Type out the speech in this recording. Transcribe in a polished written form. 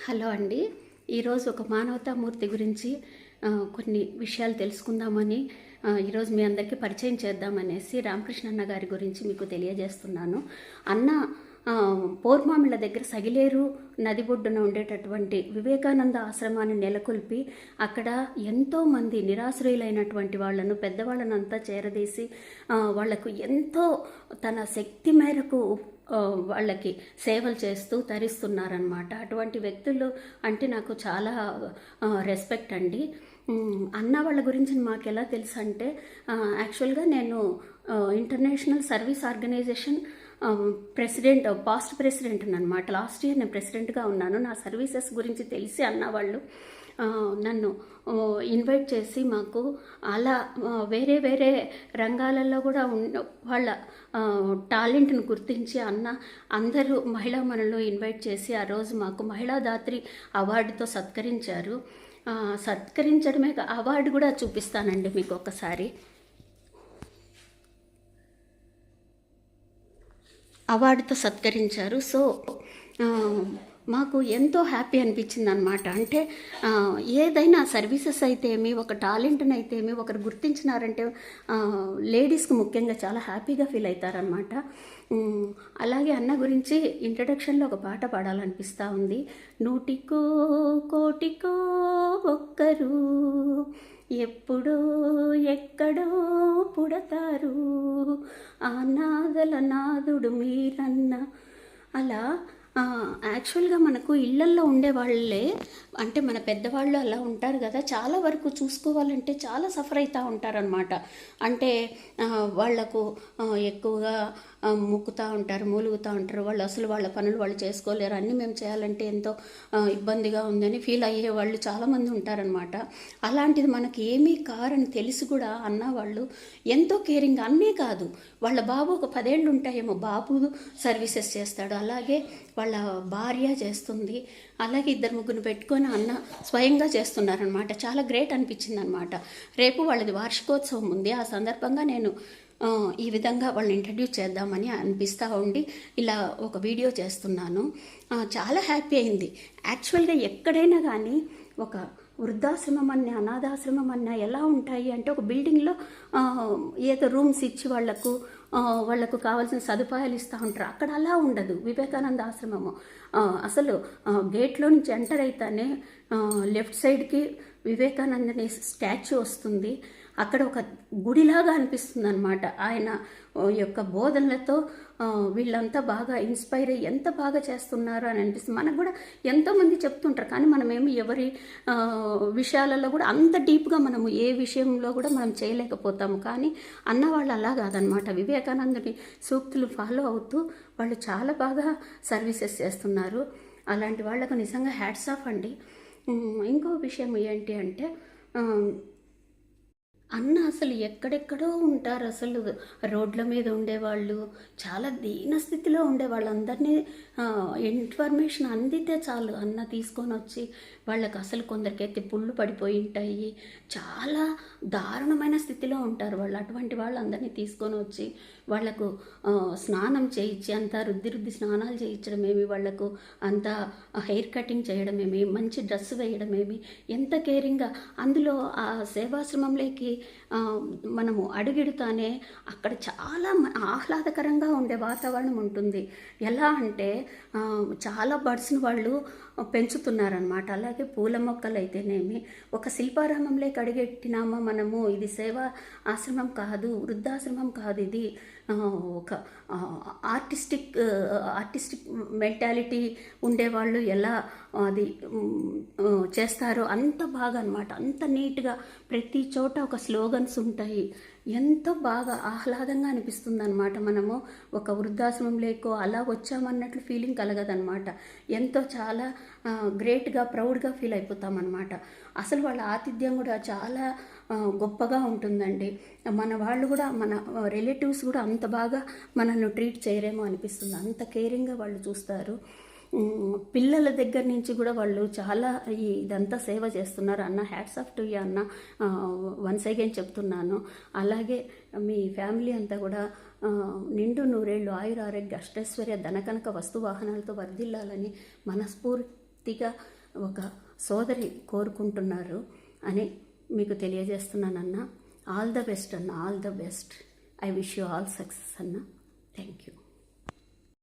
Hello అండి. ఈరోజు ఒక మానవతామూర్తి గురించి కొన్ని విషయాలు తెలుసుకుందామని ఈరోజు మీ అందరికీ పరిచయం చేద్దామనేసి రామకృష్ణ అన్న గారి గురించి మీకు తెలియజేస్తున్నాను. అన్న పోర్మామిళ్ళ దగ్గర సగిలేరు నది ఒడ్డున ఉండేటటువంటి వివేకానంద ఆశ్రమాన్ని నెలకొల్పి అక్కడ ఎంతోమంది నిరాశ్రయులైనటువంటి వాళ్ళను పెద్దవాళ్ళనంతా చేరదీసి వాళ్లకు ఎంతో తన శక్తి మేరకు వాళ్ళకి సేవలు చేస్తూ తరిస్తున్నారనమాట. అటువంటి వ్యక్తులు అంటే నాకు చాలా రెస్పెక్ట్ అండి. అన్న వాళ్ళ గురించి మాకు ఎలా తెలుసు అంటే యాక్చువల్గా నేను international service organisation past president అనమాట. లాస్ట్ ఇయర్ నేను ప్రెసిడెంట్గా ఉన్నాను. నా సర్వీసెస్ గురించి తెలిసి అన్న వాళ్ళు నన్ను ఇన్వైట్ చేసి మాకు అలా వేరే వేరే రంగాలలో కూడా వాళ్ళ టాలెంట్ను గుర్తించి అందరూ మహిళా మనలో ఇన్వైట్ చేసి ఆ రోజు మాకు మహిళా దాత్రి అవార్డుతో సత్కరించారు. సత్కరించడమే అవార్డు కూడా చూపిస్తానండి మీకు ఒకసారి. అవార్డుతో సత్కరించారు. సో మాకు ఎంతో హ్యాపీ అనిపించింది అనమాట. అంటే ఏదైనా సర్వీసెస్ అయితే ఏమి, ఒక టాలెంట్ని అయితే ఏమి ఒకరు గుర్తించినారంటే లేడీస్కి ముఖ్యంగా చాలా హ్యాపీగా ఫీల్ అవుతారనమాట. అలాగే అన్న గురించి ఇంట్రడక్షన్లో ఒక పాట పాడాలనిపిస్తూ ఉంది. నూటికో కోటికో ఒక్కరు ఎప్పుడో ఎక్కడో పుడతారు, ఆ నాదల నాదుడు మీరన్న. అలా యాక్చువల్గా మనకు ఇళ్లల్లో ఉండేవాళ్ళే అంటే మన పెద్దవాళ్ళు అలా ఉంటారు కదా, చాలా వరకు చూసుకోవాలంటే చాలా సఫర్ అవుతూ ఉంటారనమాట. అంటే వాళ్లకు ఎక్కువగా ముక్కుతూ ఉంటారు, మూలుగుతూ ఉంటారు. వాళ్ళు అసలు వాళ్ళ పనులు వాళ్ళు చేసుకోలేరు, అన్నీ మేము చేయాలంటే ఎంతో ఇబ్బందిగా ఉందని ఫీల్ అయ్యే వాళ్ళు చాలామంది ఉంటారనమాట. అలాంటిది మనకి ఏమీ కారని తెలిసి కూడా అన్న వాళ్ళు ఎంతో కేరింగ్. అన్నీ కాదు, వాళ్ళ బాబు ఒక 10 ఏళ్ళు ఉంటాయేమో, బాబు సర్వీసెస్ చేస్తాడు, అలాగే వాళ్ళ భార్య చేస్తుంది, అలాగే 2-3 పెట్టుకొని అన్న స్వయంగా చేస్తున్నారనమాట. చాలా గ్రేట్ అనిపించింది అనమాట. రేపు వాళ్ళది వార్షికోత్సవం ఉంది. ఆ సందర్భంగా నేను ఈ విధంగా వాళ్ళని ఇంట్రడ్యూస్ చేద్దామని అనిపిస్తూ ఉండి ఇలా ఒక వీడియో చేస్తున్నాను. చాలా హ్యాపీ అయింది. యాక్చువల్గా ఎక్కడైనా కానీ ఒక వృద్ధాశ్రమం అన్న అనాథాశ్రమం అన్న ఎలా ఉంటాయి అంటే ఒక బిల్డింగ్లో ఏదో రూమ్స్ ఇచ్చి వాళ్లకు కావాల్సిన సదుపాయాలు ఇస్తూ ఉంటారు. అక్కడ అలా ఉండదు వివేకానంద ఆశ్రమము. అసలు గేట్లో నుంచి ఎంటర్ అయితేనే లెఫ్ట్ సైడ్కి వివేకానందని స్టాచ్యూ వస్తుంది. అక్కడ ఒక గుడిలాగా అనిపిస్తుంది అనమాట. ఆయన యొక్క బోధనలతో వీళ్ళంతా బాగా ఇన్స్పైర్ అయ్యి ఎంత బాగా చేస్తున్నారు అని అనిపిస్తుంది. మనకు కూడా ఎంతోమంది చెప్తుంటారు, కానీ మనమేమి ఎవరి విషయాలలో కూడా అంత డీప్గా మనము ఏ విషయంలో కూడా మనం చేయలేకపోతాము. కానీ అన్నవాళ్ళు అలా కాదనమాట. వివేకానందుని సూక్తులు ఫాలో అవుతూ వాళ్ళు చాలా బాగా సర్వీసెస్ చేస్తున్నారు. అలాంటి వాళ్ళకు నిజంగా హ్యాట్స్ ఆఫ్ అండి. ఇంకో విషయం ఏంటి అంటే అన్న అసలు ఎక్కడెక్కడో ఉంటారు. అసలు రోడ్ల మీద ఉండేవాళ్ళు, చాలా దీన స్థితిలో ఉండే వాళ్ళందరినీ ఇన్ఫర్మేషన్ అందితే చాలు అన్న తీసుకొని వచ్చి వాళ్ళకి అసలు కొందరికైతే పుళ్ళు పడిపోయి ఉంటాయి, చాలా దారుణమైన స్థితిలో ఉంటారు వాళ్ళు. అటువంటి వాళ్ళందరినీ తీసుకొని వచ్చి వాళ్లకు స్నానం చేయించి అంతా రుద్ది స్నానాలు చేయించడమేమి, వాళ్లకు అంతా హెయిర్ కటింగ్ చేయడమేమి, మంచి డ్రెస్ వేయడమేమి, ఎంత కేరింగ్గా. అందులో ఆ సేవాశ్రమంలోకి మనము అడుగెడుతానే అక్కడ చాలా ఆహ్లాదకరంగా ఉండే వాతావరణం ఉంటుంది. ఎలా అంటే చాలా బర్డ్స్ని వాళ్ళు పెంచుతున్నారనమాట. అలాగే పూల మొక్కలు అయితేనేమి, ఒక శిల్పారామంలోకి అడుగెట్టినామా మనము, ఇది సేవా ఆశ్రమం కాదు, వృద్ధాశ్రమం కాదు, ఇది ఒక ఆర్టిస్టిక్ మెంటాలిటీ ఉండేవాళ్ళు ఎలా అది చేస్తారో అంత బాగా అనమాట. అంత నీట్గా ప్రతి చోట ఒక స్లోగన్స్ ఉంటాయి. ఎంతో బాగా ఆహ్లాదంగా అనిపిస్తుంది అనమాట. మనము ఒక వృద్ధాశ్రమం లేకో అలా వచ్చామన్నట్లు ఫీలింగ్ కలగదనమాట. ఎంతో చాలా గ్రేట్గా ప్రౌడ్గా ఫీల్ అయిపోతామన్నమాట. అసలు వాళ్ళ ఆతిథ్యం కూడా చాలా గొప్పగా ఉంటుందండి. మన వాళ్ళు కూడా మన రిలేటివ్స్ కూడా అంత బాగా మనల్ని ట్రీట్ చేయరేమో అనిపిస్తుంది. అంత కేరింగ్గా వాళ్ళు చూస్తారు. పిల్లల దగ్గర నుంచి కూడా వాళ్ళు చాలా ఇదంతా సేవ చేస్తున్నారు. అన్న హ్యాట్స్ ఆఫ్ టు యూ అన్న, వన్స్ అగైన్ చెప్తున్నాను. అలాగే మీ ఫ్యామిలీ అంతా కూడా నిండు నూరేళ్ళు ఆయుర ఆరోగ్య అష్టైశ్వర్య ధనకనక వస్తు వాహనాలతో వర్ధిల్లాలని మనస్ఫూర్తిగా ఒక సోదరి కోరుకుంటున్నారు అని మీకు తెలియజేస్తున్నానన్న. ఆల్ ద బెస్ట్ అన్న, all the best. I wish you all success అన్న. Thank you.